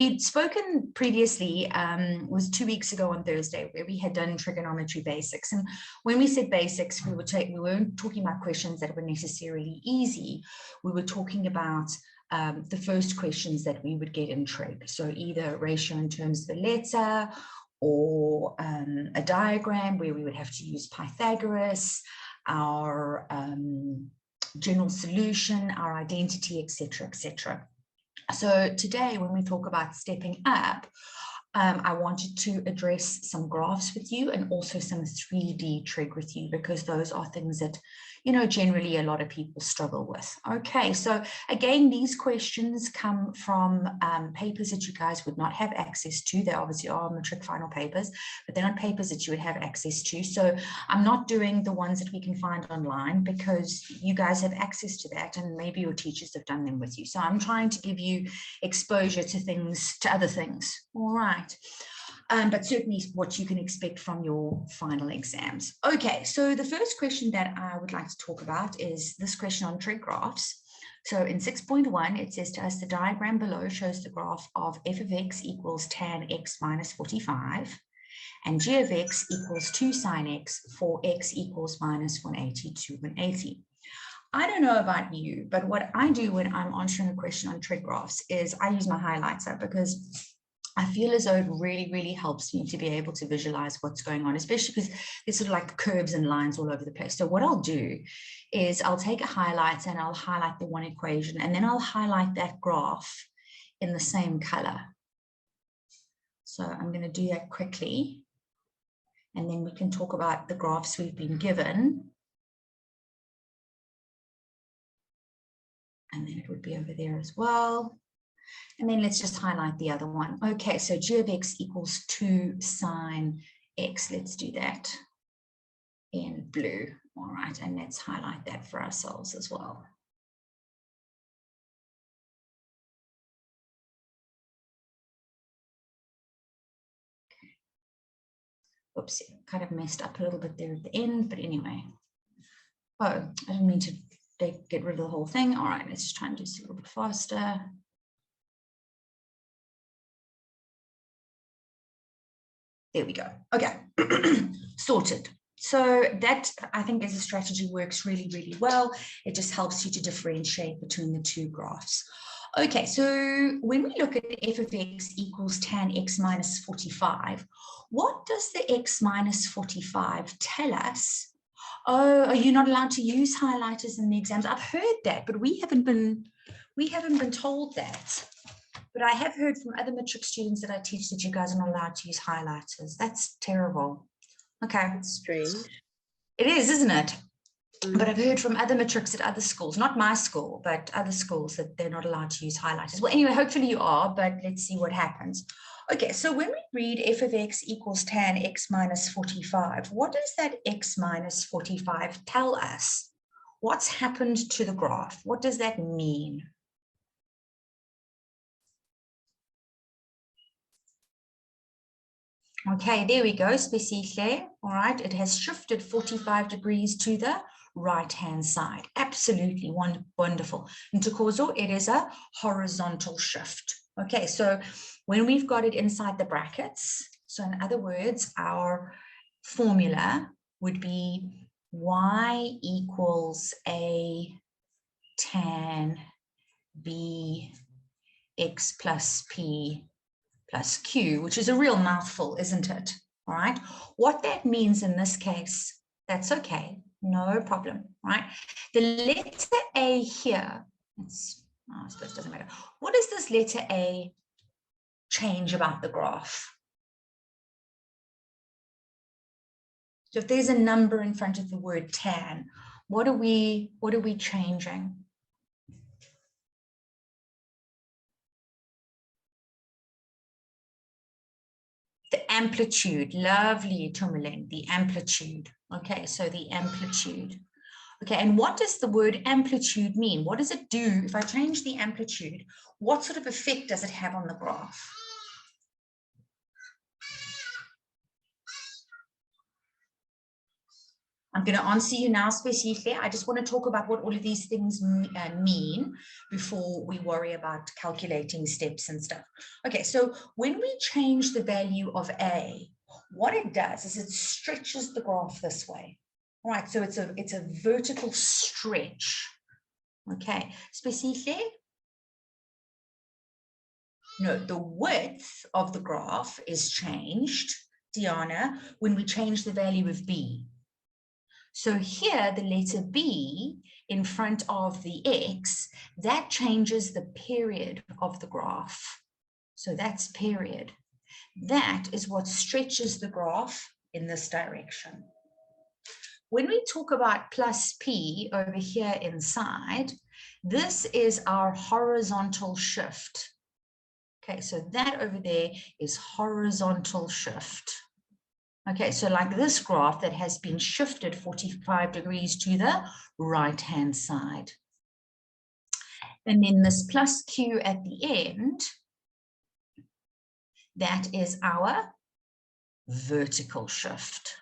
we'd spoken previously, was 2 weeks ago on Thursday, where we had done trigonometry basics. And when we said basics, we weren't talking about questions that were necessarily easy. We were talking about the first questions that we would get in trig. So either ratio in terms of a letter, or a diagram where we would have to use Pythagoras, our general solution, our identity, etc., etc. So today, when we talk about stepping up, I wanted to address some graphs with you and also some 3D trig with you, because those are things that, you know, generally a lot of people struggle with. Okay, so again, these questions come from papers that you guys would not have access to. They obviously are matric final papers, but they're not papers that you would have access to. So I'm not doing the ones that we can find online, because you guys have access to that and maybe your teachers have done them with you. So I'm trying to give you exposure to things, to other things. All right. But certainly what you can expect from your final exams. Okay, so the first question that I would like to talk about is this question on trig graphs. So in 6.1, it says to us, the diagram below shows the graph of f of x equals tan x minus 45, and g of x equals 2 sine x for x equals minus 180 to 180. I don't know about you, but what I do when I'm answering a question on trig graphs is I use my highlighter, because I feel as though it really, really helps me to be able to visualize what's going on, especially because there's sort of like curves and lines all over the place. So what I'll do is I'll take a highlighter and I'll highlight the one equation, and then I'll highlight that graph in the same color. So I'm going to do that quickly, and then we can talk about the graphs we've been given. And then it would be over there as well. And then let's just highlight the other one. Okay, so g of x equals 2 sine x. Let's do that in blue. All right, and let's highlight that for ourselves as well. Okay. Oops, kind of messed up a little bit there at the end, but anyway. Oh, I didn't mean to get rid of the whole thing. All right, let's just try and do this a little bit faster. There we go. Okay, sorted. So that, I think, as a strategy, works really, really well. It just helps you to differentiate between the two graphs. Okay, so when we look at f of x equals tan x minus 45, what does the x minus 45 tell us? Oh, are you not allowed to use highlighters in the exams? I've heard that, but we haven't been told that. But I have heard from other matric students that I teach that you guys are not allowed to use highlighters. That's terrible. Okay. That's strange. It is, isn't it? But I've heard from other matrics at other schools, not my school, but other schools, that they're not allowed to use highlighters. Well, anyway, hopefully you are, but let's see what happens. Okay, so when we read f of x equals tan x minus 45, what does that x minus 45 tell us? What's happened to the graph? What does that mean? Okay, there we go, spécifié. All right, it has shifted 45 degrees to the right-hand side. Absolutely wonderful. And to Corso, it is a horizontal shift. Okay, so when we've got it inside the brackets, so in other words, our formula would be y equals a tan b x plus p plus q, which is a real mouthful, isn't it? All right. What that means in this case, that's okay. No problem, right? The letter A here, I suppose it doesn't matter. What does this letter A change about the graph? So if there's a number in front of the word tan, what are we changing? The amplitude. Lovely, Tumelin, the amplitude. Okay, so the amplitude. Okay, and what does the word amplitude mean? What does it do? If I change the amplitude, what sort of effect does it have on the graph? I'm going to answer you now specifically. I just want to talk about what all of these things mean before we worry about calculating steps and stuff. Okay, so when we change the value of A, what it does is it stretches the graph this way. All right, so it's a vertical stretch. Okay, specifically, no, the width of the graph is changed, Diana, when we change the value of B. So here, the letter B in front of the X, that changes the period of the graph. So that's period. That is what stretches the graph in this direction. When we talk about plus P over here inside, this is our horizontal shift. Okay, so that over there is horizontal shift. Okay, so like this graph that has been shifted 45 degrees to the right-hand side. And then this plus Q at the end, that is our vertical shift.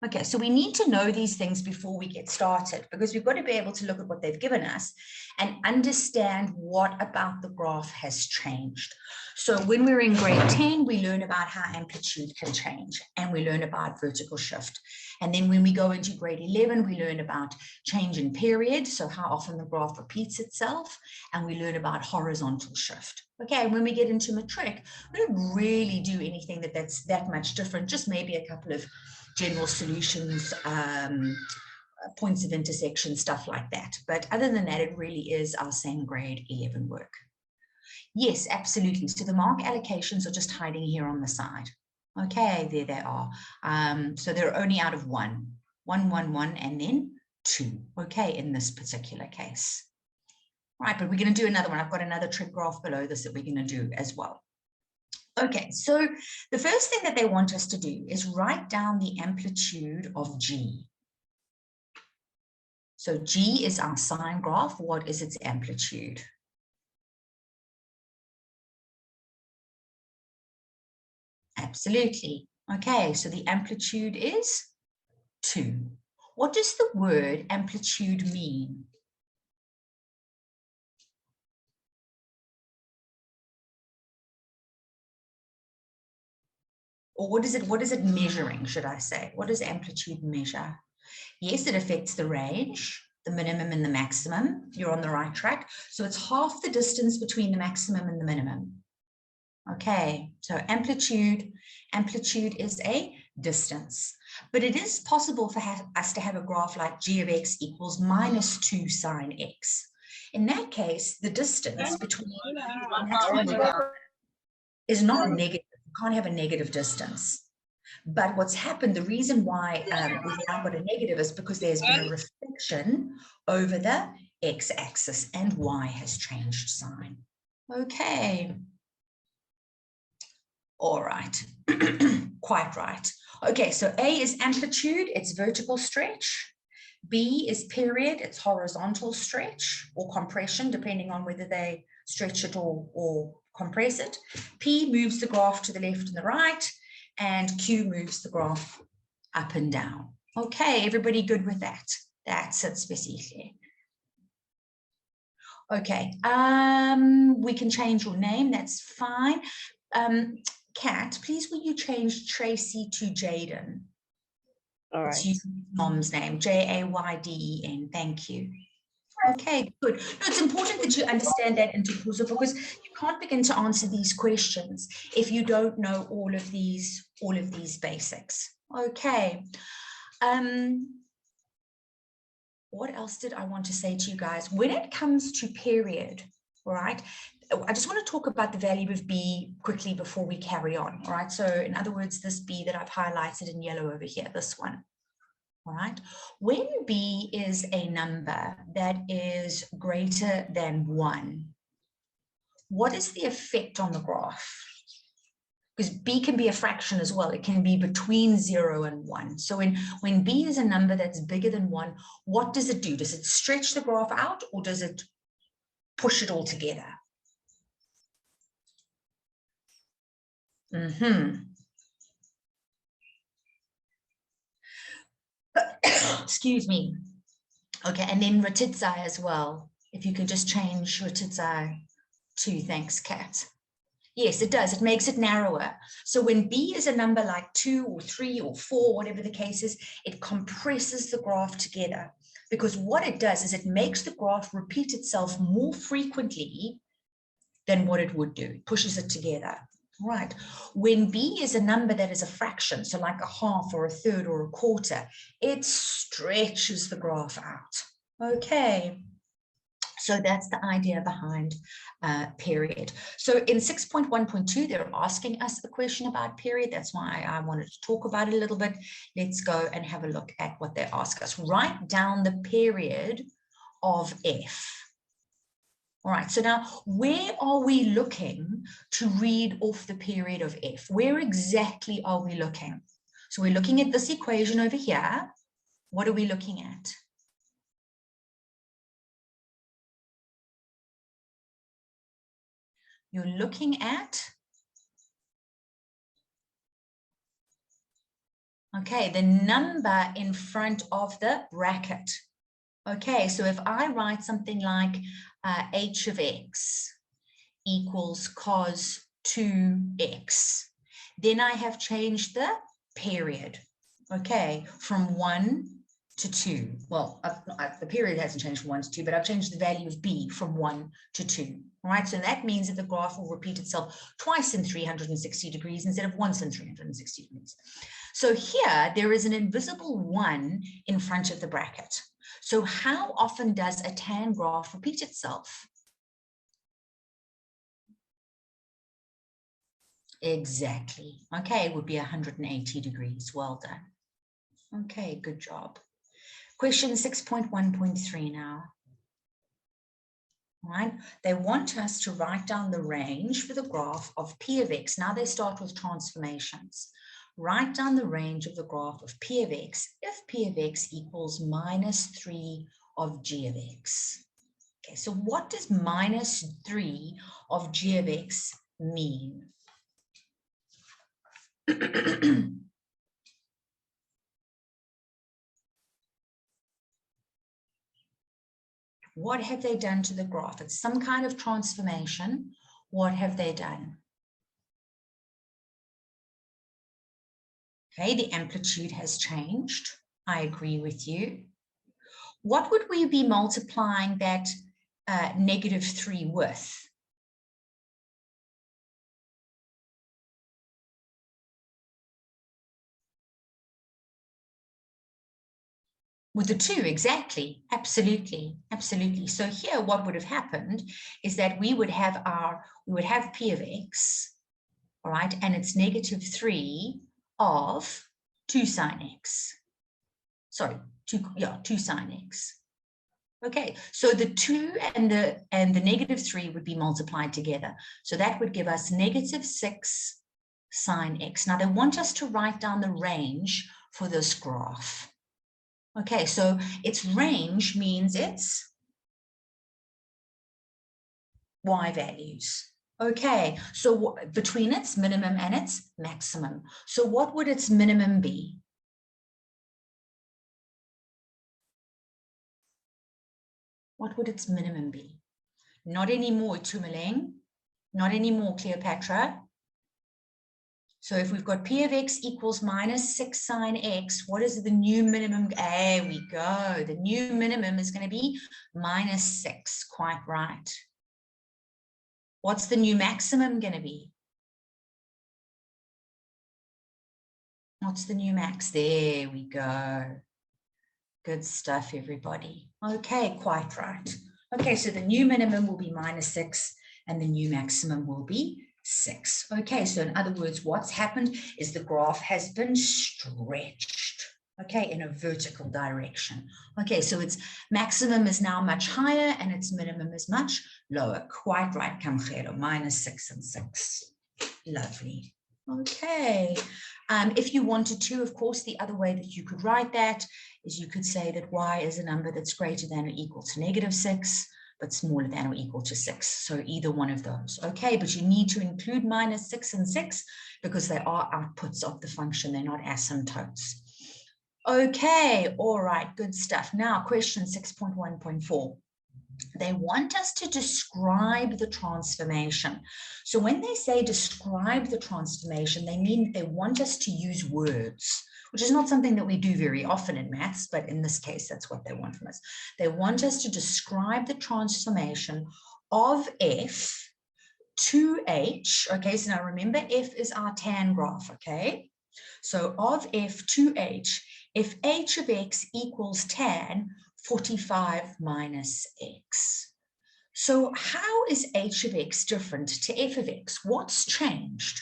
Okay, so we need to know these things before we get started, because we've got to be able to look at what they've given us and understand what about the graph has changed. So when we're in grade 10, we learn about how amplitude can change, and we learn about vertical shift. And then when we go into grade 11, we learn about change in period, so how often the graph repeats itself, and we learn about horizontal shift. Okay, and when we get into matric, we don't really do anything that's that much different, just maybe a couple of general solutions, points of intersection, stuff like that. But other than that, it really is our same grade 11 work. Yes, absolutely. So the mark allocations are just hiding here on the side. Okay, there they are. So they're only out of 1, 1, 1, 1, and then 2. Okay, in this particular case. Right, but we're going to do another one. I've got another trig graph below this that we're going to do as well. Okay, so the first thing that they want us to do is write down the amplitude of G. So G is our sine graph. What is its amplitude? Absolutely. Okay, so the amplitude is 2. What does the word amplitude mean? Or what is it measuring, should I say? What does amplitude measure? Yes, it affects the range, the minimum and the maximum. You're on the right track. So it's half the distance between the maximum and the minimum. Okay, so amplitude is a distance. But it is possible for us to have a graph like g of x equals minus 2 sine x. In that case, the distance between is not negative. You can't have a negative distance. But what's happened, the reason why we've now got a negative is because there's been a reflection over the x-axis and y has changed sign. Okay. All right. Quite right. Okay, so A is amplitude, it's vertical stretch. B is period, it's horizontal stretch or compression, depending on whether they stretch it or compress it. P moves the graph to the left and the right, and Q moves the graph up and down. Okay, everybody good with that? That's it specifically. Okay, we can change your name, that's fine. Kat, please will you change Tracy to Jaden? All right. It's using mom's name, Jayden. Thank you. Okay, good. No, it's important that you understand that intercurso, because you can't begin to answer these questions if you don't know all of these basics. Okay. What else did I want to say to you guys? When it comes to period, all right, I just want to talk about the value of B quickly before we carry on. All right, so in other words, this B that I've highlighted in yellow over here, this one. All right, when B is a number that is greater than 1, what is the effect on the graph? Because B can be a fraction as well. It can be between 0 and 1. So when B is a number that's bigger than 1, what does it do? Does it stretch the graph out, or does it push it all together? Excuse me. Okay, and then Ratitzai as well. If you can just change Ratitzai to, thanks, Kat. Yes, it does. It makes it narrower. So when B is a number like 2 or 3 or 4, whatever the case is, it compresses the graph together. Because what it does is it makes the graph repeat itself more frequently than what it would do. It pushes it together. Right. When B is a number that is a fraction, so like a half or a third or a quarter, it stretches the graph out. Okay. So that's the idea behind period. So in 6.1.2, they're asking us a question about period. That's why I wanted to talk about it a little bit. Let's go and have a look at what they ask us. Write down the period of F. All right, so now where are we looking to read off the period of F? Where exactly are we looking? So we're looking at this equation over here. What are we looking at? You're looking at, okay, the number in front of the bracket. Okay, so if I write something like h of x equals cos 2x, then I have changed the period, okay, from 1 to 2. Well, the period hasn't changed from 1 to 2, but I've changed the value of b from 1 to 2. All right, so that means that the graph will repeat itself twice in 360 degrees instead of once in 360 degrees. So here, there is an invisible 1 in front of the bracket. So how often does a tan graph repeat itself? Exactly. Okay, it would be 180 degrees. Well done. Okay, good job. Question 6.1.3 now. Right? They want us to write down the range for the graph of P of X. Now they start with transformations. Write down the range of the graph of P of X if P of X equals minus 3 of G of X. Okay, so what does minus 3 of G of X mean? What have they done to the graph? It's some kind of transformation. What have they done? Okay, the amplitude has changed. I agree with you. What would we be multiplying that negative 3 with? With the 2, exactly. Absolutely. Absolutely. So here, what would have happened is that we would have P of X, all right, and it's negative 3 of 2 sine X. Sorry, 2 sine X. Okay, so the 2 and the negative 3 would be multiplied together. So that would give us negative 6 sine X. Now they want us to write down the range for this graph. Okay, so its range means its y values. Okay, so between its minimum and its maximum. So what would its minimum be? What would its minimum be? Not anymore, Tumaleng. Not anymore, Cleopatra. So if we've got P of X equals minus 6 sine X, what is the new minimum? There we go. The new minimum is going to be minus 6. Quite right. What's the new maximum going to be? What's the new max? There we go. Good stuff, everybody. Okay, quite right. Okay, so the new minimum will be minus 6 and the new maximum will be 6. Okay, so in other words, what's happened is the graph has been stretched, okay, in a vertical direction. Okay, so its maximum is now much higher and its minimum is much lower. Quite right, Camjero, minus 6 and 6. Lovely. Okay, if you wanted to, of course, the other way that you could write that is you could say that y is a number that's greater than or equal to negative 6, but smaller than or equal to 6. So either one of those. Okay, but you need to include minus 6 and 6 because they are outputs of the function. They're not asymptotes. Okay, all right, good stuff. Now, question 6.1.4. They want us to describe the transformation. So when they say describe the transformation, they mean they want us to use words, which is not something that we do very often in maths, but in this case, that's what they want from us. They want us to describe the transformation of f to h. Okay, so now remember, f is our tan graph, okay? So of f to h, if h of x equals tan 45 minus x. So how is h of x different to f of x? What's changed?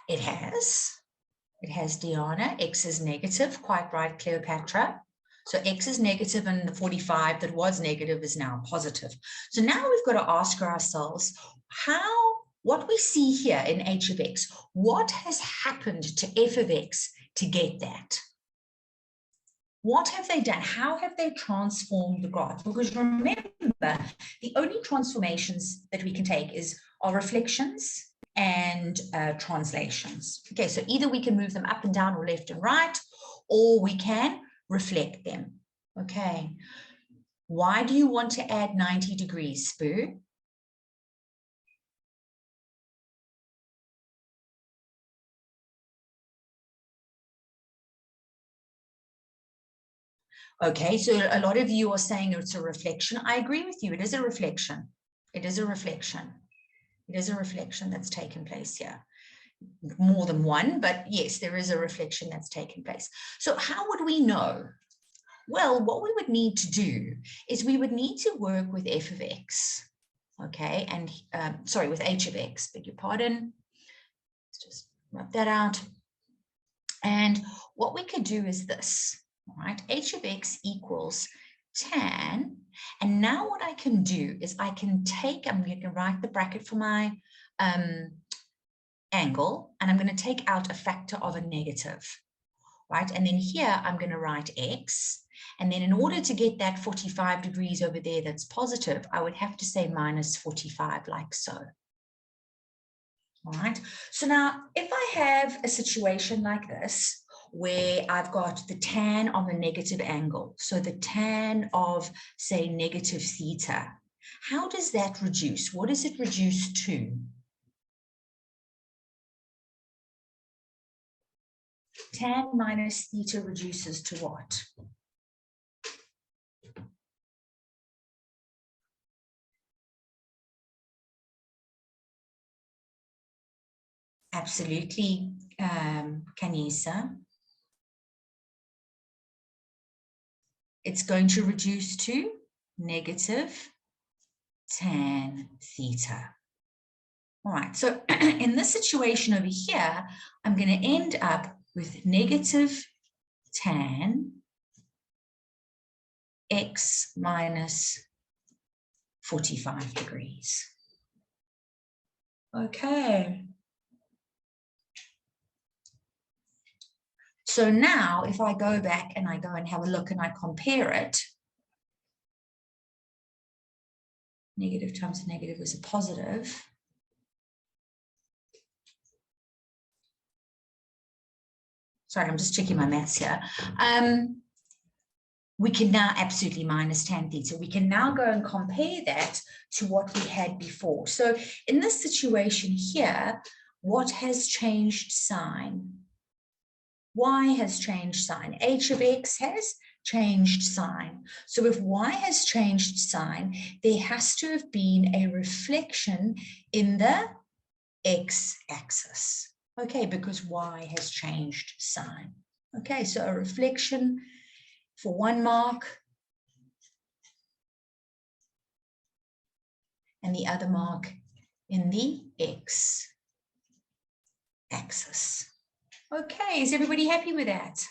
It has Diana, x is negative, quite right, Cleopatra. So x is negative and the 45 that was negative is now positive. So now we've got to ask ourselves what we see here in h of x, what has happened to f of x to get that? What have they done? How have they transformed the graph? Because remember, the only transformations that we can take are reflections and translations. Okay, so either we can move them up and down or left and right, or we can reflect them. Okay, why do you want to add 90 degrees, Spoo? Okay, so a lot of you are saying it's a reflection. I agree with you. It is a reflection. It is a reflection. It is a reflection that's taken place here. More than one, but yes, there is a reflection that's taken place. So how would we know? Well, what we would need to do is we would need to work with f of x, okay, and sorry, with h of x, beg your pardon. Let's just rub that out. And what we could do is this, all right, h of x equals tan. And now what I can do is I can take, I'm going to write the bracket for my angle, and I'm going to take out a factor of a negative, right? And then here I'm going to write x. And then in order to get that 45 degrees over there that's positive, I would have to say minus 45, like so. All right. So now if I have a situation like this, where I've got the tan of a negative angle, so the tan of, say, negative theta, how does that reduce? What does it reduce to? Tan minus theta reduces to what? Absolutely, Kanisa. It's going to reduce to negative tan theta. All right, so in this situation over here, I'm going to end up with negative tan x minus 45 degrees. Okay. So now if I go back and I go and have a look and I compare it, negative times negative is a positive. Sorry, I'm just checking my maths here. We can now absolutely minus tan theta. We can now go and compare that to what we had before. So in this situation here, what has changed sign? Y has changed sign. H of x has changed sign. So if y has changed sign, there has to have been a reflection in the x-axis. Okay, because y has changed sign. Okay, so a reflection for 1 mark and the other mark in the x-axis. Okay, is everybody happy with that?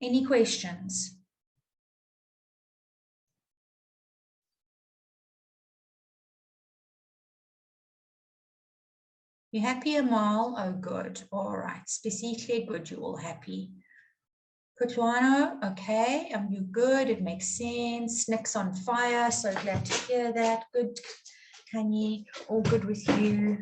Any questions? You happy, Amal? Oh, good. All right. Specifically, good. You're all happy. Kutuano, okay. You good. It makes sense. Nick's on fire. So glad to hear that. Good. Kanye, all good with you.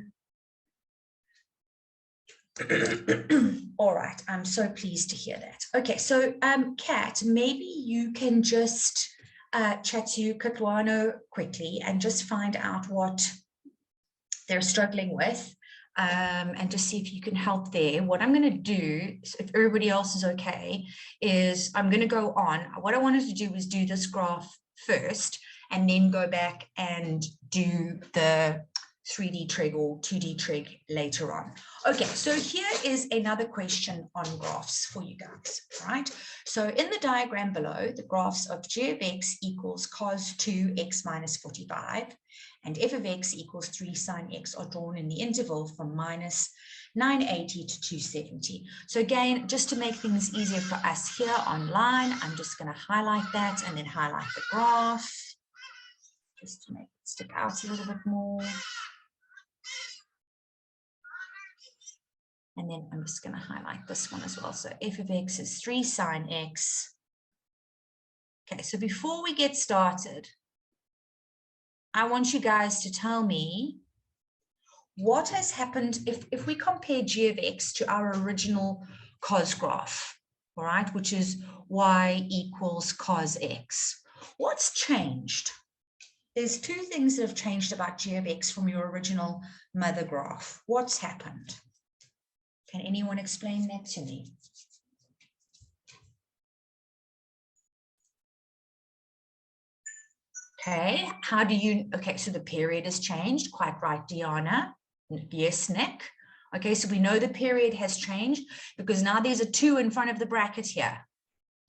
All right. I'm so pleased to hear that. Okay. So, Kat, maybe you can just chat to Kutuano quickly and just find out what they're struggling with. And just see if you can help there. What I'm going to do, if everybody else is okay, is I'm going to go on. What I wanted to do was do this graph first and then go back and do the 3D trig or 2D trig later on. Okay, so here is another question on graphs for you guys, right? So in the diagram below, the graphs of g of x equals cos 2x minus 45 and f of x equals 3 sine x are drawn in the interval from minus 980 to 270. So again, just to make things easier for us here online, I'm just going to highlight that and then highlight the graph, just to make it stick out a little bit more. And then I'm just going to highlight this one as well. So f of x is 3 sine x. Okay, so before we get started, I want you guys to tell me what has happened if we compare g of x to our original cos graph, all right, which is y equals cos x. What's changed? There's two things that have changed about g of x from your original mother graph. What's happened? Can anyone explain that to me? Okay, how do you, okay, so the period has changed, quite right, Diana. Yes, Nick. Okay, so we know the period has changed because now there's a 2 in front of the bracket here.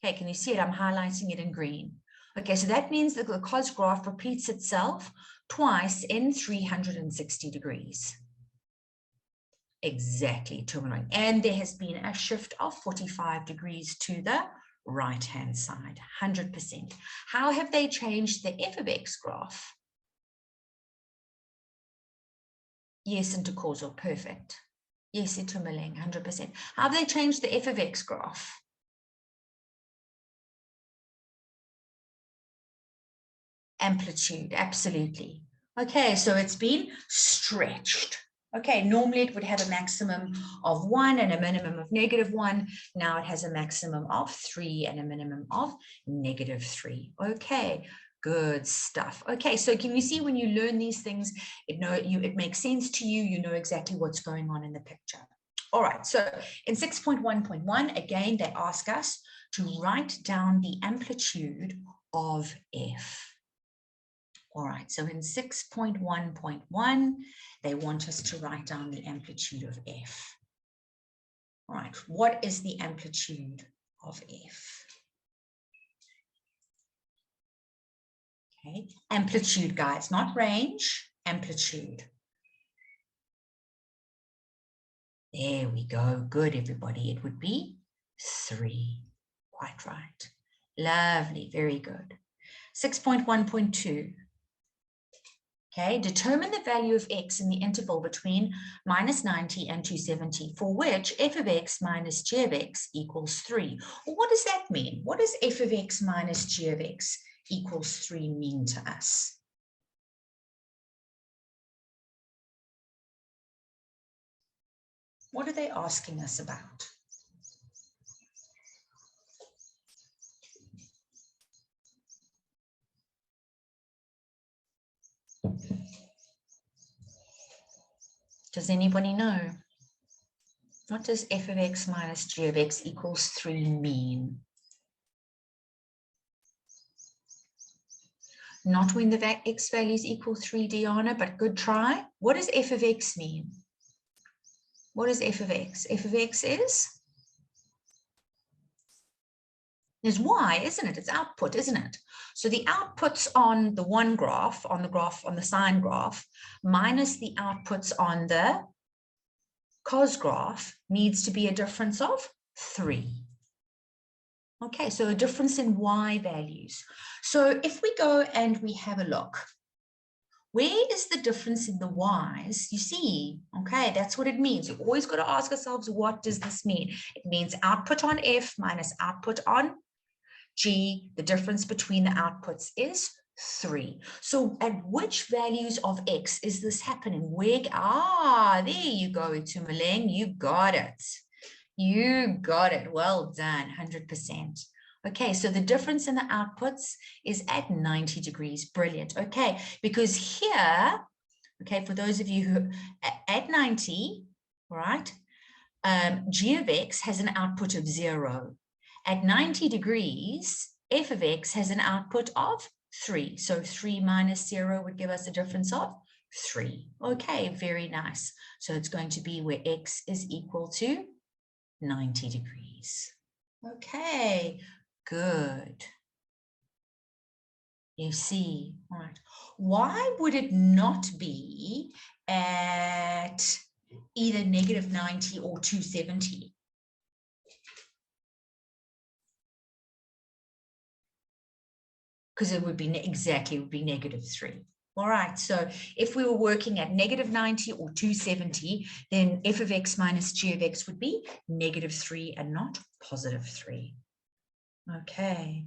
Okay, can you see it? I'm highlighting it in green. Okay, so that means that the cos graph repeats itself twice in 360 degrees. Exactly, and there has been a shift of 45 degrees to the right-hand side, 100%. How have they changed the f of x graph? Yes, into causal, perfect. Yes, into Milling, 100%. How have they changed the f of x graph? Amplitude, absolutely. Okay, so it's been stretched. Okay, normally it would have a maximum of 1 and a minimum of -1. Now it has a maximum of 3 and a minimum of -3. Okay, good stuff. Okay, so can you see when you learn these things, it makes sense to you, you know exactly what's going on in the picture. All right, so in 6.1.1, again, they ask us to write down the amplitude of f. All right, so in 6.1.1, they want us to write down the amplitude of f. All right, what is the amplitude of f? Okay, amplitude, guys, not range, amplitude. There we go. Good, everybody. It would be 3. Quite right. Lovely. Very good. 6.1.2. Okay, determine the value of x in the interval between -90 and 270, for which f of x minus g of x equals 3. Well, what does that mean? What does f of x minus g of x equals 3 mean to us? What are they asking us about? Does anybody know? What does f of x minus g of x equals 3 mean? Not when the x values equal 3, Diana, but good try. What does f of x mean? What is f of x? F of x is y, isn't it? It's output, isn't it? So the outputs on the one graph, on the sine graph, minus the outputs on the cos graph needs to be a difference of 3. Okay, so a difference in y values. So if we go and we have a look, Where is the difference in the y's? You see, okay, that's what it means. You've always got to ask ourselves, what does this mean? It means output on F minus output on G. The difference between the outputs is 3. So at which values of X is this happening? Where? There you go, Itumeleng. You got it. You got it. Well done, 100%. Okay, so the difference in the outputs is at 90 degrees. Brilliant. Okay, because here, okay, for those of you who at 90, right, G of X has an output of 0. At 90 degrees, F of X has an output of 3. So 3 minus 0 would give us a difference of 3. Okay, very nice. So it's going to be where X is equal to 90 degrees. Okay, good. You see, all right. Why would it not be at either negative 90 or 270? Because it would be exactly, it would be negative 3. All right, so if we were working at negative 90 or 270, then f of x minus g of x would be negative 3 and not positive 3. Okay.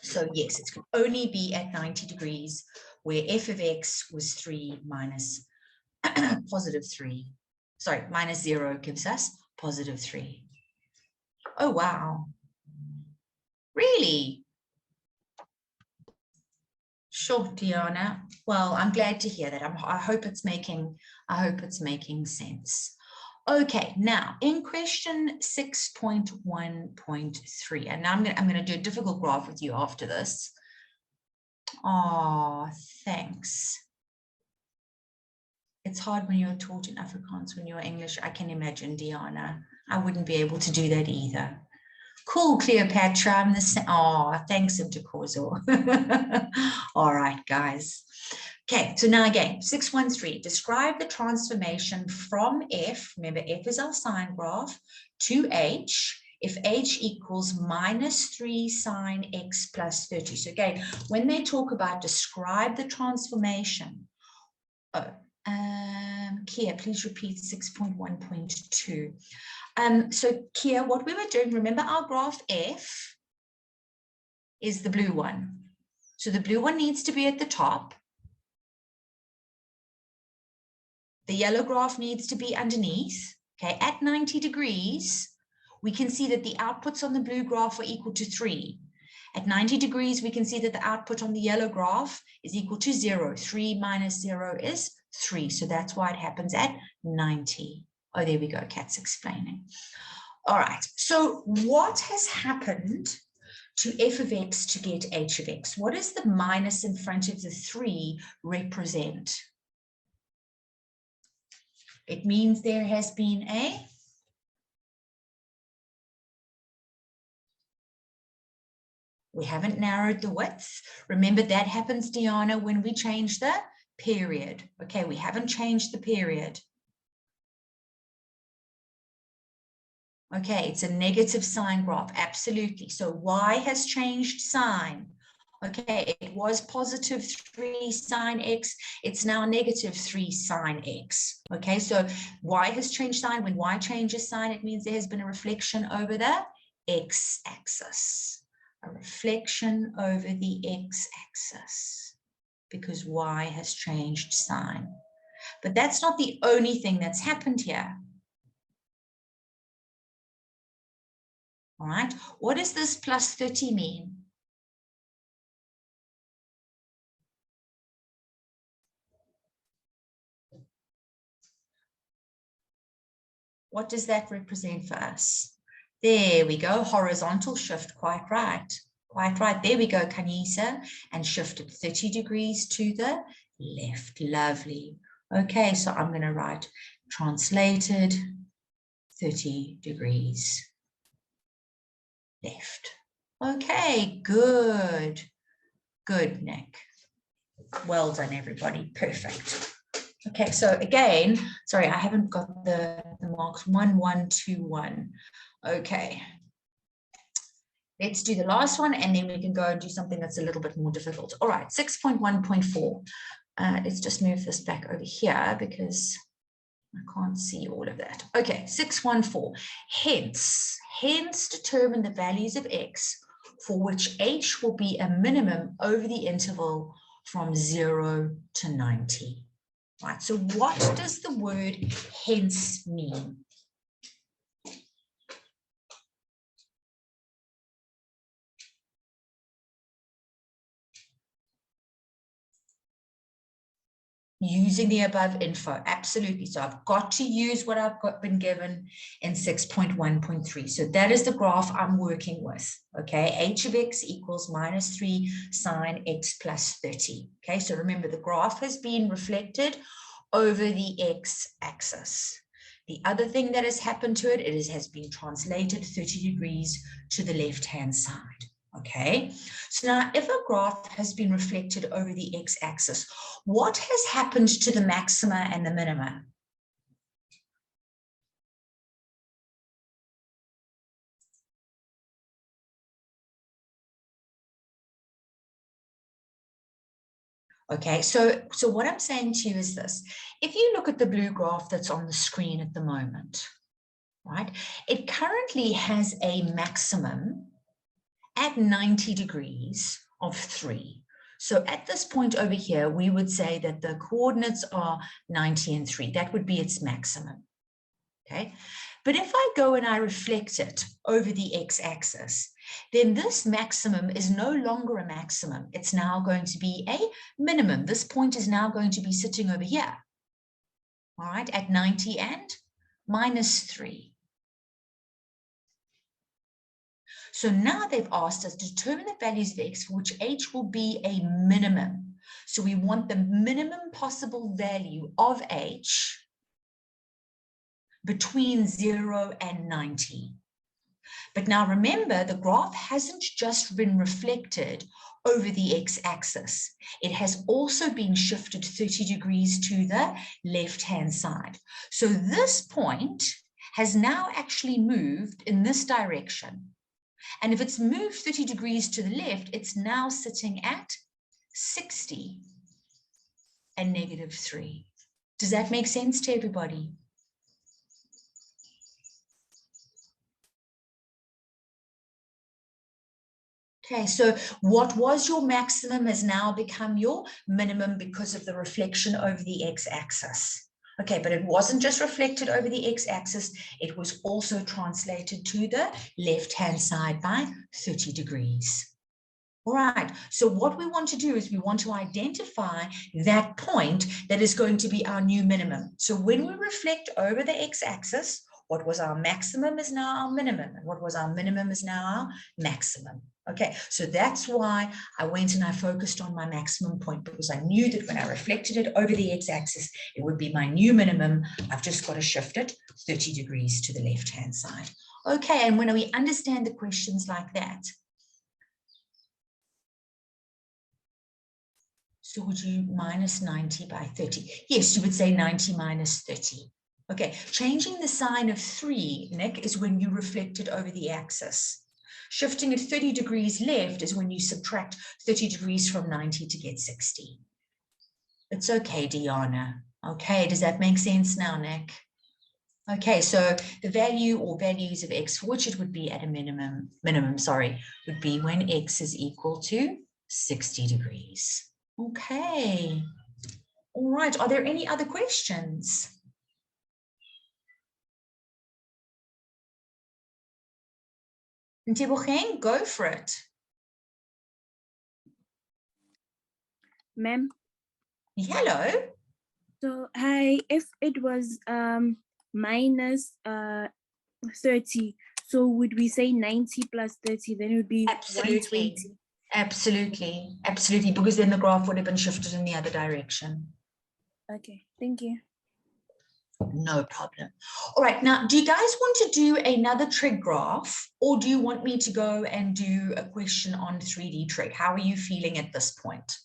So yes, it can only be at 90 degrees where f of x was 3 minus positive 3. Sorry, minus 0 gives us positive 3. Oh, wow. Really? Sure, Diana. Well, I'm glad to hear that. I hope it's making sense. Okay, now in question 6.1.3, and now I'm going to do a difficult graph with you after this. Oh, thanks. It's hard when you're taught in Afrikaans. When you're English, I can imagine, Diana. I wouldn't be able to do that either. Cool, Cleopatra. I'm the same. Oh, thanks, Intercorso. All right, guys. Okay, so now again, 613. Describe the transformation from F, remember F is our sine graph, to H, if H equals minus 3 sine X plus 30. So again, when they talk about describe the transformation, Kia, please repeat 6.1.2. So Kia, what we were doing, remember our graph F is the blue one. So the blue one needs to be at the top. The yellow graph needs to be underneath. Okay, at 90 degrees, we can see that the outputs on the blue graph are equal to 3. At 90 degrees, we can see that the output on the yellow graph is equal to 0. 3 minus 0 is 3. So that's why it happens at 90. Oh, there we go. Kat's explaining. All right. So what has happened to f of x to get h of x? What does the minus in front of the 3 represent? It means there has been a we haven't narrowed the width. Remember that happens, Diana, when we change the period. Okay, we haven't changed the period. Okay, it's a negative sign graph, absolutely. So y has changed sign. Okay, it was positive 3 sine x. It's now negative 3 sine x. Okay, so y has changed sign. When y changes sign, it means there has been a reflection over the x-axis. A reflection over the x-axis because y has changed sign. But that's not the only thing that's happened here. All right, what does this plus 30 mean? What does that represent for us? There we go, horizontal shift, quite right. Quite right, there we go, Kanisa, and shifted 30 degrees to the left, lovely. Okay, so I'm going to write translated 30 degrees left. Okay, good. Good, Nick. Well done, everybody. Perfect. Okay, so again, sorry, I haven't got the marks. 1, 1, 2, 1. Okay. Let's do the last one, and then we can go and do something that's a little bit more difficult. All right, 6.1.4. Let's just move this back over here because I can't see all of that. Okay, 6.1.4. Hence determine the values of x for which h will be a minimum over the interval from 0 to 90. Right, so what does the word hence mean? Using the above info, absolutely. So I've got to use what I've been given in 6.1.3. So that is the graph I'm working with, okay? H of x equals minus 3 sine x plus 30, okay? So remember, the graph has been reflected over the x-axis. The other thing that has happened to it, has been translated 30 degrees to the left-hand side. Okay, so now if a graph has been reflected over the x-axis, what has happened to the maxima and the minima? Okay, so what I'm saying to you is this. If you look at the blue graph that's on the screen at the moment, right, it currently has a maximum at 90 degrees of 3. So at this point over here, we would say that the coordinates are 90 and 3. That would be its maximum. Okay, but if I go and I reflect it over the x-axis, then this maximum is no longer a maximum. It's now going to be a minimum. This point is now going to be sitting over here, all right, at 90 and minus 3. So now they've asked us to determine the values of x for which h will be a minimum. So we want the minimum possible value of h between 0 and 90. But now remember, the graph hasn't just been reflected over the x-axis. It has also been shifted 30 degrees to the left-hand side. So this point has now actually moved in this direction. And if it's moved 30 degrees to the left, it's now sitting at 60 and negative 3. Does that make sense to everybody? Okay, so what was your maximum has now become your minimum because of the reflection over the x-axis. Okay, but it wasn't just reflected over the x-axis, it was also translated to the left-hand side by 30 degrees. All right, so what we want to do is we want to identify that point that is going to be our new minimum. So when we reflect over the x-axis, what was our maximum is now our minimum, and what was our minimum is now our maximum. Okay, so that's why I went and I focused on my maximum point, because I knew that when I reflected it over the x-axis, it would be my new minimum. I've just got to shift it 30 degrees to the left-hand side. Okay, and when we understand the questions like that, so would you minus 90 by 30? Yes, you would say 90 minus 30. Okay, changing the sign of 3, Nick, is when you reflect it over the axis. Shifting it 30 degrees left is when you subtract 30 degrees from 90 to get 60. It's okay, Diana. Okay, does that make sense now, Nick? Okay, so the value or values of x for which it would be at a minimum, would be when x is equal to 60 degrees. Okay. All right, are there any other questions? Ntebogang, go for it. Ma'am. Hello. So, hi, if it was minus 30, so would we say 90 plus 30, then it would be Absolutely. 120? Absolutely, because then the graph would have been shifted in the other direction. Okay, thank you. No problem. All right, now, do you guys want to do another trig graph, or do you want me to go and do a question on 3D trig? How are you feeling at this point?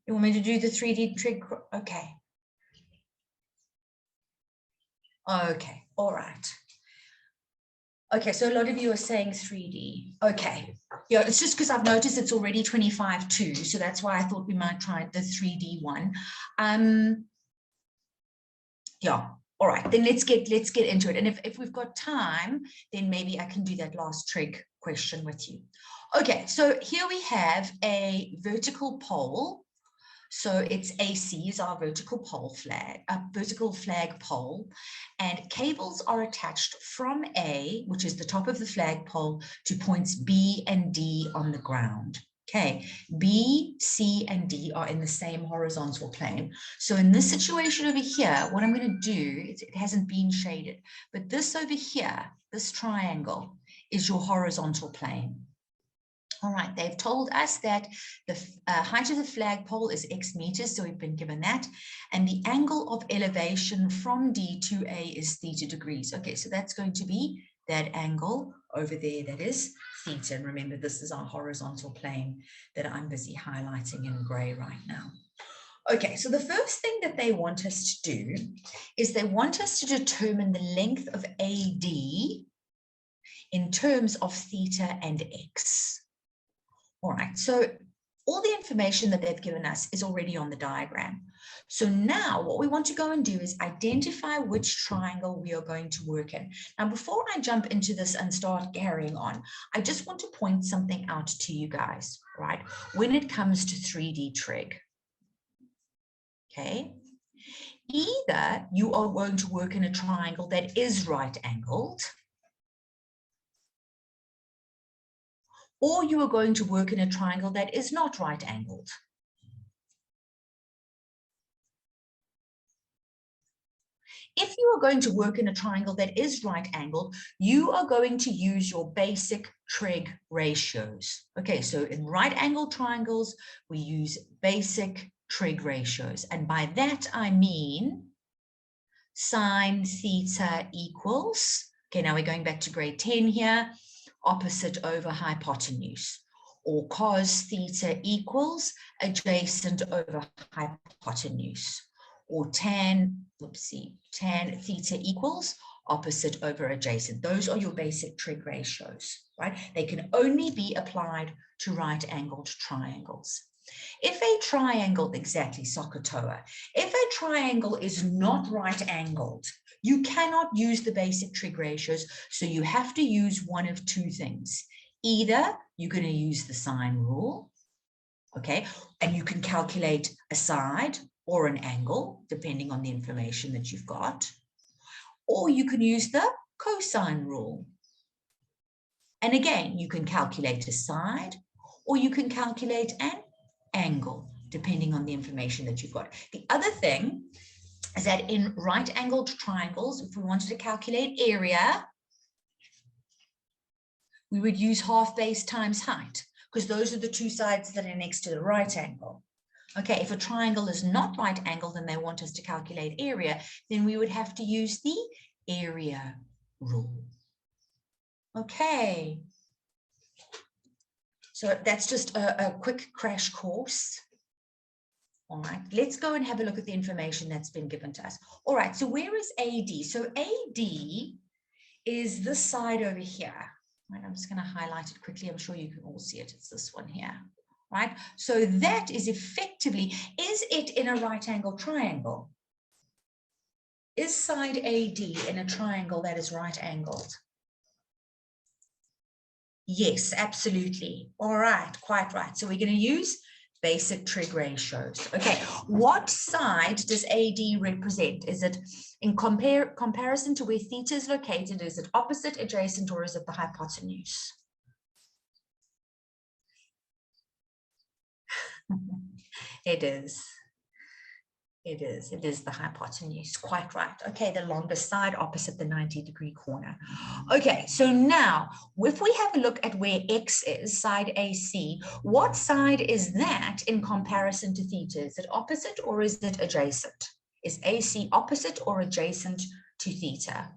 You want me to do the 3D trig? Okay. Okay, all right. Okay, so a lot of you are saying 3D. Okay, yeah, it's just because I've noticed it's already 25-2, so that's why I thought we might try the 3D one. Yeah, all right, then let's get into it. And if we've got time, then maybe I can do that last trig question with you. Okay, so here we have a vertical pole. So it's AC is our vertical flag pole, and cables are attached from A, which is the top of the flagpole, to points B and D on the ground. Okay, B, C, and D are in the same horizontal plane. So in this situation over here, what I'm going to do, it hasn't been shaded, but this over here, this triangle, is your horizontal plane. All right, they've told us that the height of the flagpole is X meters, so we've been given that. And the angle of elevation from D to A is theta degrees. Okay, so that's going to be that angle over there, that is theta. And remember, this is our horizontal plane that I'm busy highlighting in gray right now. Okay, so the first thing that they want us to do is they want us to determine the length of AD in terms of theta and X. All right, so all the information that they've given us is already on the diagram. So now what we want to go and do is identify which triangle we are going to work in. Now, before I jump into this and start carrying on, I just want to point something out to you guys, right? When it comes to 3D trig, okay? Either you are going to work in a triangle that is right angled, or you are going to work in a triangle that is not right angled. If you are going to work in a triangle that is right angled, you are going to use your basic trig ratios. Okay, so in right angled triangles, we use basic trig ratios. And by that, I mean sine theta equals, okay, now we're going back to grade 10 here, opposite over hypotenuse, or cos theta equals adjacent over hypotenuse, or tan theta equals opposite over adjacent. Those are your basic trig ratios, right? They can only be applied to right angled triangles. If a triangle, exactly, Sokotoa, if a triangle is not right angled, you cannot use the basic trig ratios, so you have to use one of two things. Either you're going to use the sine rule, okay, and you can calculate a side or an angle, depending on the information that you've got, or you can use the cosine rule. And again, you can calculate a side, or you can calculate an angle, depending on the information that you've got. The other thing is that in right angled triangles, if we wanted to calculate area, we would use half base times height, because those are the two sides that are next to the right angle. Okay, if a triangle is not right angled and they want us to calculate area, then we would have to use the area rule. Okay. So that's just a quick crash course. All right, let's go and have a look at the information that's been given to us. All right, so where is AD? So AD is this side over here. Right, I'm just going to highlight it quickly. I'm sure you can all see it. It's this one here. Right, so that is effectively, is it in a right angle triangle? Is side AD in a triangle that is right angled? Yes, absolutely. All right, quite right. So we're going to use basic trig ratios. Okay, what side does AD represent? Is it in comparison to where theta is located? Is it opposite, adjacent, or is it the hypotenuse? It is. It is the hypotenuse, quite right. Okay, the longest side opposite the 90-degree corner. Okay, so now if we have a look at where X is, side AC, what side is that in comparison to theta? Is it opposite or is it adjacent? Is AC opposite or adjacent to theta?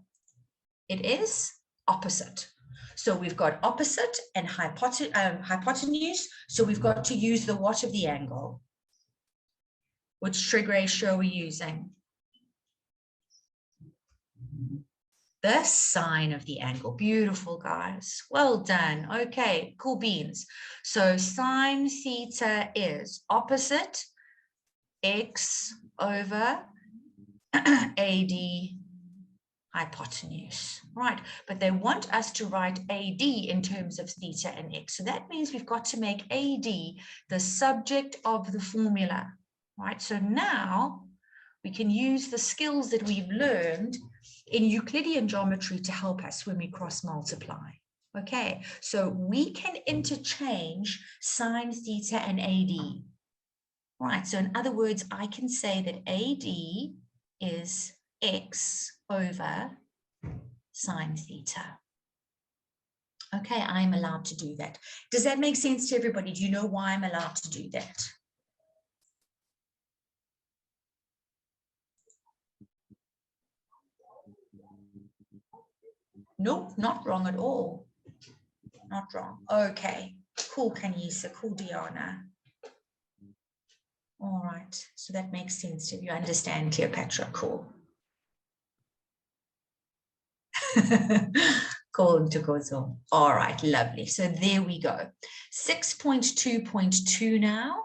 It is opposite. So we've got opposite and hypotenuse, so we've got to use the what of the angle? Which trig ratio are we using? The sine of the angle. Beautiful, guys. Well done. Okay, cool beans. So sine theta is opposite x over AD hypotenuse. Right, but they want us to write AD in terms of theta and x. So that means we've got to make AD the subject of the formula. Right, so now we can use the skills that we've learned in Euclidean geometry to help us when we cross multiply. Okay, so we can interchange sine theta and AD. Right, so in other words, I can say that AD is x over sine theta. Okay, I'm allowed to do that. Does that make sense to everybody? Do you know why I'm allowed to do that? Nope, not wrong at all. Not wrong. Okay, cool, Kanisa, cool, Diana. All right, so that makes sense to you. Understand, Cleopatra, cool. Cool, Ntokozo. All right, lovely. So there we go. 6.2.2 now.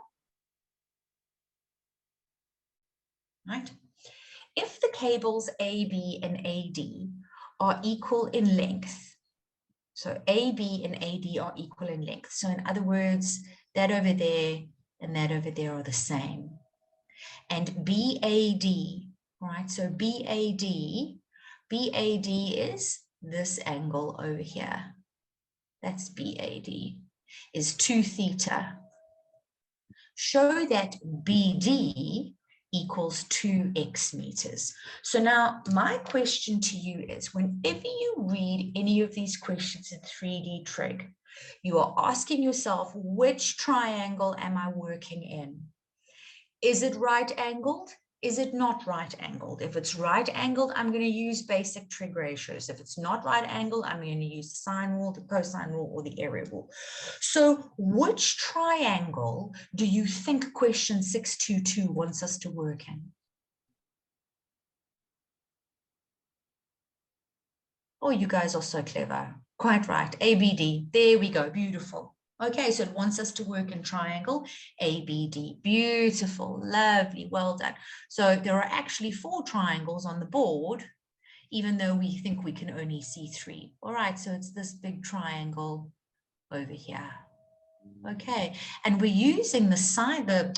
Right. If the cables AB and AD are equal in length, so AB and AD are equal in length. So in other words, that over there and that over there are the same. And BAD, right? So BAD is this angle over here. That's BAD, is 2 theta. Show that BD equals 2x meters. So now my question to you is, whenever you read any of these questions in 3D trig, you are asking yourself, which triangle am I working in? Is it right angled? Is it not right angled? If it's right angled, I'm going to use basic trig ratios. If it's not right angled, I'm going to use the sine rule, the cosine rule, or the area rule. So which triangle do you think question 622 wants us to work in? Oh, you guys are so clever. Quite right. ABD. There we go. Beautiful. Okay, so it wants us to work in triangle ABD. Beautiful, lovely, well done. So there are actually 4 triangles on the board, even though we think we can only see 3. All right, so it's this big triangle over here. Okay, and we're using the sine, the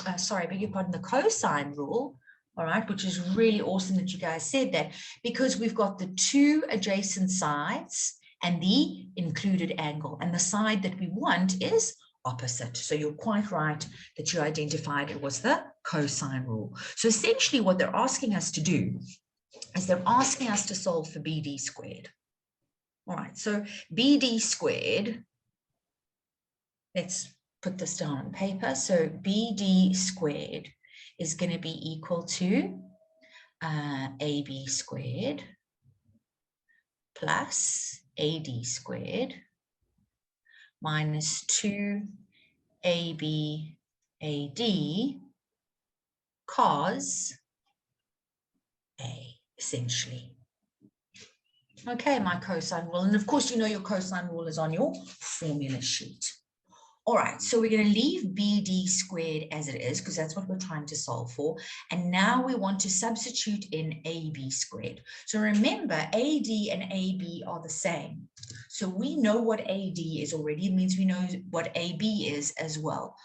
cosine rule, all right, which is really awesome that you guys said that, because we've got the 2 adjacent sides and the included angle, and the side that we want is opposite. So you're quite right that you identified it was the cosine rule. So essentially what they're asking us to do is they're asking us to solve for BD squared. All right, so BD squared, let's put this down on paper. So BD squared is going to be equal to AB squared plus AD squared minus 2AB AD cos A, essentially. Okay, my cosine rule. And of course, you know your cosine rule is on your formula sheet. All right, so we're going to leave BD squared as it is, because that's what we're trying to solve for. And now we want to substitute in AB squared. So remember, AD and AB are the same. So we know what AD is already. It means we know what AB is as well.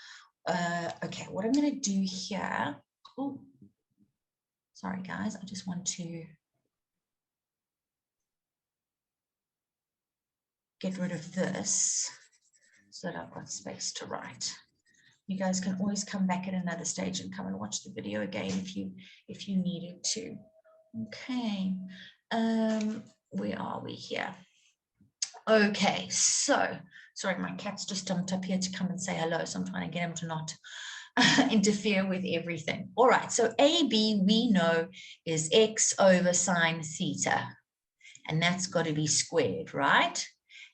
Okay, what I'm going to do here. Oh, sorry, guys. I just want to get rid of this, so that I've got space to write. You guys can always come back at another stage and come and watch the video again if you needed to. Okay, where are we here? Okay, so sorry, my cat's just jumped up here to come and say hello, so I'm trying to get him to not interfere with everything. All right, so AB we know is x over sine theta, and that's got to be squared, right?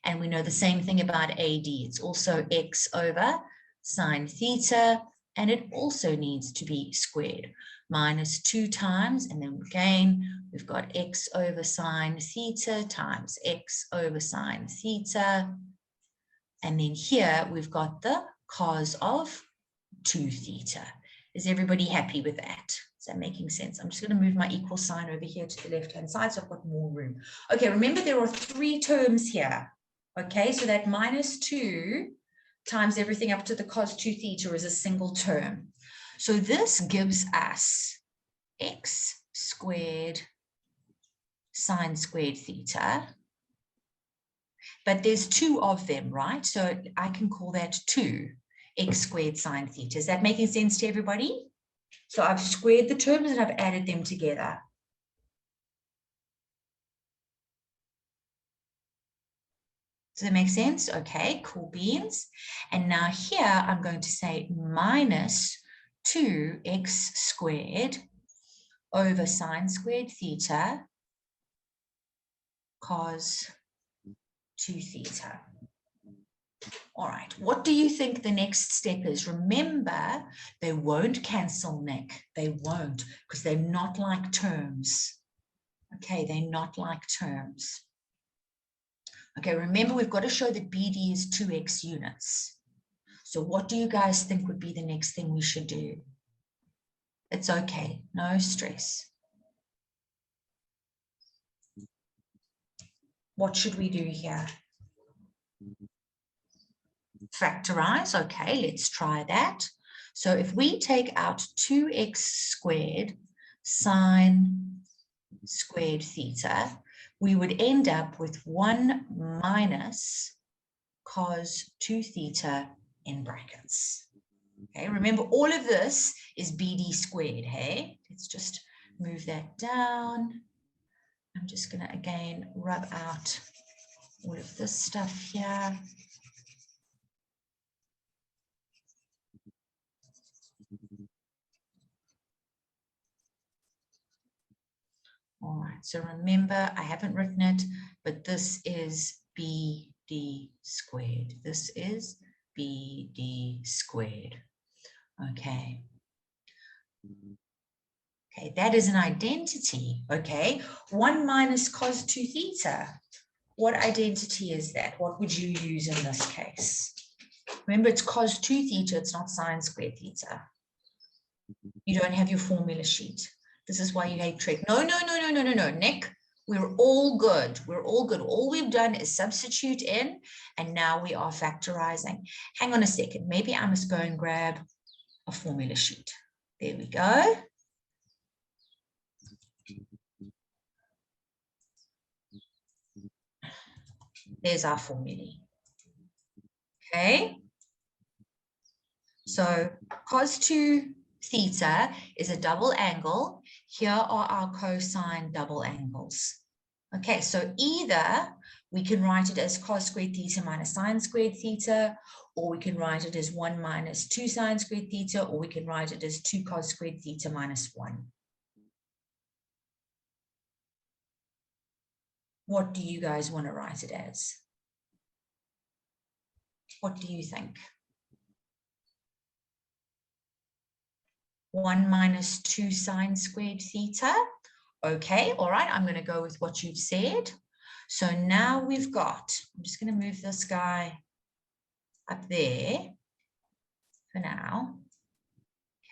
And we know the same thing about AD. It's also x over sine theta, and it also needs to be squared. Minus 2 times, and then again, we've got x over sine theta times x over sine theta. And then here we've got the cos of 2 theta. Is everybody happy with that? Is that making sense? I'm just going to move my equal sign over here to the left-hand side so I've got more room. Okay, remember there are 3 terms here. Okay, so that minus 2 times everything up to the cos 2 theta is a single term. So this gives us x squared sine squared theta. But there's 2 of them, right? So I can call that 2 x squared sine theta. Is that making sense to everybody? So I've squared the terms and I've added them together. Does that make sense? Okay, cool beans. And now here I'm going to say minus 2x squared over sine squared theta cos 2 theta. All right, what do you think the next step is? Remember, they won't cancel, Nick. They won't, because they're not like terms. Okay, they're not like terms. Okay, remember, we've got to show that BD is 2x units. So what do you guys think would be the next thing we should do? It's okay, no stress. What should we do here? Factorize. Okay, let's try that. So if we take out 2x squared sine squared theta, we would end up with 1 minus cos 2 theta in brackets. Okay, remember all of this is BD squared, hey? Let's just move that down. I'm just going to again rub out all of this stuff here. All right, so remember, I haven't written it, but this is BD squared. This is BD squared. Okay. Okay, that is an identity. Okay, 1 minus cos 2 theta. What identity is that? What would you use in this case? Remember, it's cos 2 theta, it's not sine squared theta. You don't have your formula sheet. This is why you hate trig. No, Nick. We're all good. We're all good. All we've done is substitute in, and now we are factorizing. Hang on a second. Maybe I must go and grab a formula sheet. There we go. There's our formula. Okay. So cos 2 theta is a double angle. Here are our cosine double angles. Okay, so either we can write it as cos squared theta minus sine squared theta, or we can write it as 1 minus 2 sine squared theta, or we can write it as 2 cos squared theta minus 1. What do you guys want to write it as? What do you think? 1 minus 2 sine squared theta. Okay, all right, I'm going to go with what you've said. So now we've got, I'm just going to move this guy up there for now.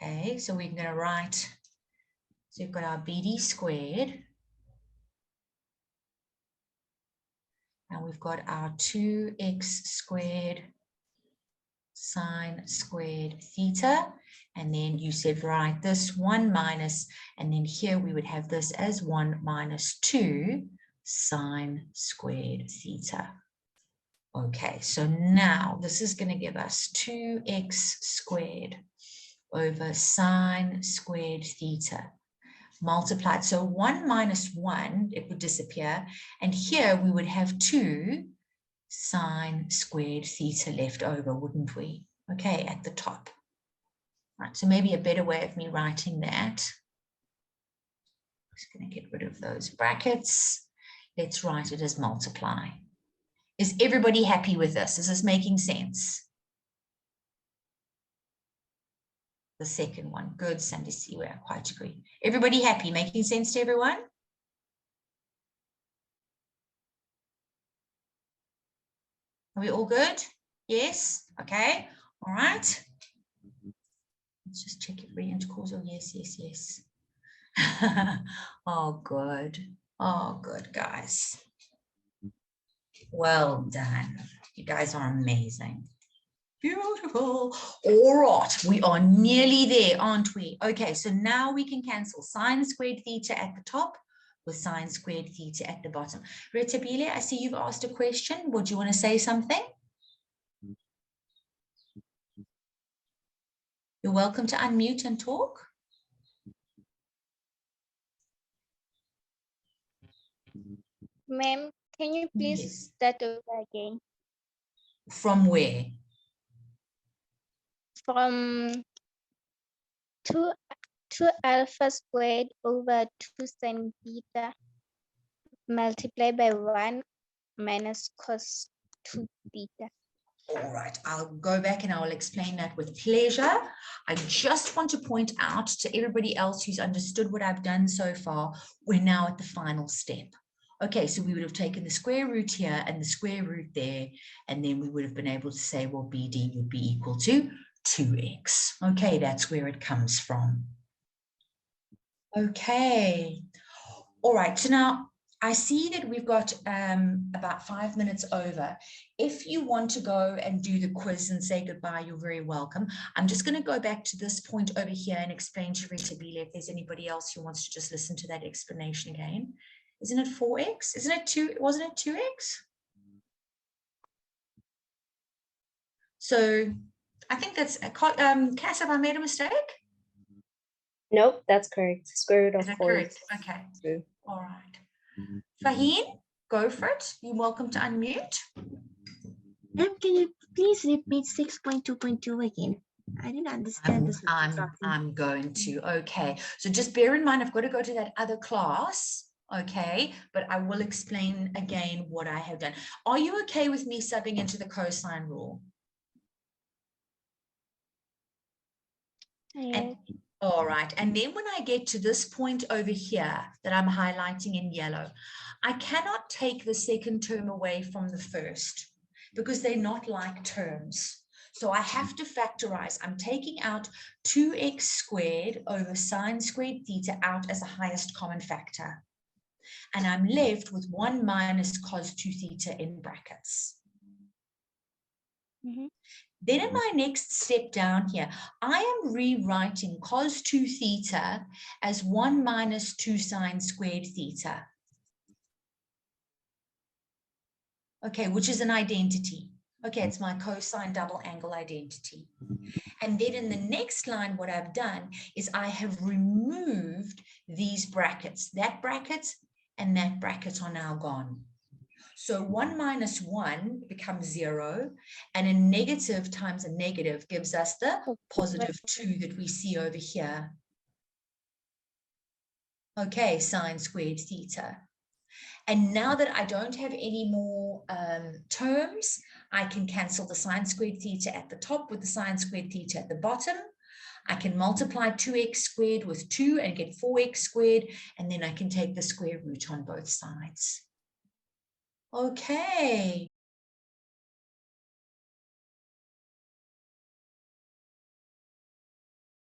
Okay, so we're going to write, so we've got our BD squared. And we've got our 2x squared sine squared theta. And then you said, right, this 1 minus, and then here we would have this as 1 minus 2 sine squared theta. Okay, so now this is going to give us 2x squared over sine squared theta multiplied. So 1 minus 1, it would disappear. And here we would have 2 sine squared theta left over, wouldn't we? Okay, at the top. Right, so maybe a better way of me writing that. Just going to get rid of those brackets. Let's write it as multiply. Is everybody happy with this? Is this making sense? The second one. Good, Sandy C. I quite agree. Everybody happy? Making sense to everyone? Are we all good? Yes? Okay. All right. Let's just check if we're into causal. Yes, yes, yes. Oh, good. Oh, good, guys. Well done. You guys are amazing. Beautiful. All right, we are nearly there, aren't we? Okay, so now we can cancel sine squared theta at the top with sine squared theta at the bottom. Retabile, I see you've asked a question. Would you want to say something? You're welcome to unmute and talk. Ma'am, can you please Yes. start over again? From where? From 2 alpha squared over 2 sin theta multiplied by 1 minus cos 2 theta. All right, I'll go back and I'll explain that with pleasure. I just want to point out to everybody else who's understood what I've done so far, we're now at the final step. Okay, so we would have taken the square root here and the square root there, and then we would have been able to say, well, BD would be equal to 2x. Okay, that's where it comes from. Okay, all right, so now I see that we've got about 5 minutes over. If you want to go and do the quiz and say goodbye, you're very welcome. I'm just going to go back to this point over here and explain to Retabile if there's anybody else who wants to just listen to that explanation again. Isn't it 4x? Isn't it 2? Wasn't it 2x? So I think that's, Cass, have I made a mistake? Nope, that's correct. Square root of Is that 4. correct? Okay. True. All right. Faheen, go for it. You're welcome to unmute. Can you please repeat 6.2.2 again? I didn't understand this. I'm going to. Okay. So just bear in mind, I've got to go to that other class. Okay. But I will explain again what I have done. Are you okay with me subbing into the cosine rule? Yes. All right. And then when I get to this point over here that I'm highlighting in yellow, I cannot take the second term away from the first because they're not like terms. So I have to factorize. I'm taking out 2x squared over sine squared theta out as the highest common factor. And I'm left with 1 minus cos 2 theta in brackets. Mm-hmm. Then in my next step down here, I am rewriting cos 2 theta as 1 minus 2 sine squared theta. Okay, which is an identity. Okay, it's my cosine double angle identity. And then in the next line, what I've done is I have removed these brackets. That bracket and that bracket are now gone. So 1 minus 1 becomes 0, and a negative times a negative gives us the positive 2 that we see over here. Okay, sine squared theta. And now that I don't have any more terms, I can cancel the sine squared theta at the top with the sine squared theta at the bottom. I can multiply 2x squared with 2 and get 4x squared, and then I can take the square root on both sides. Okay,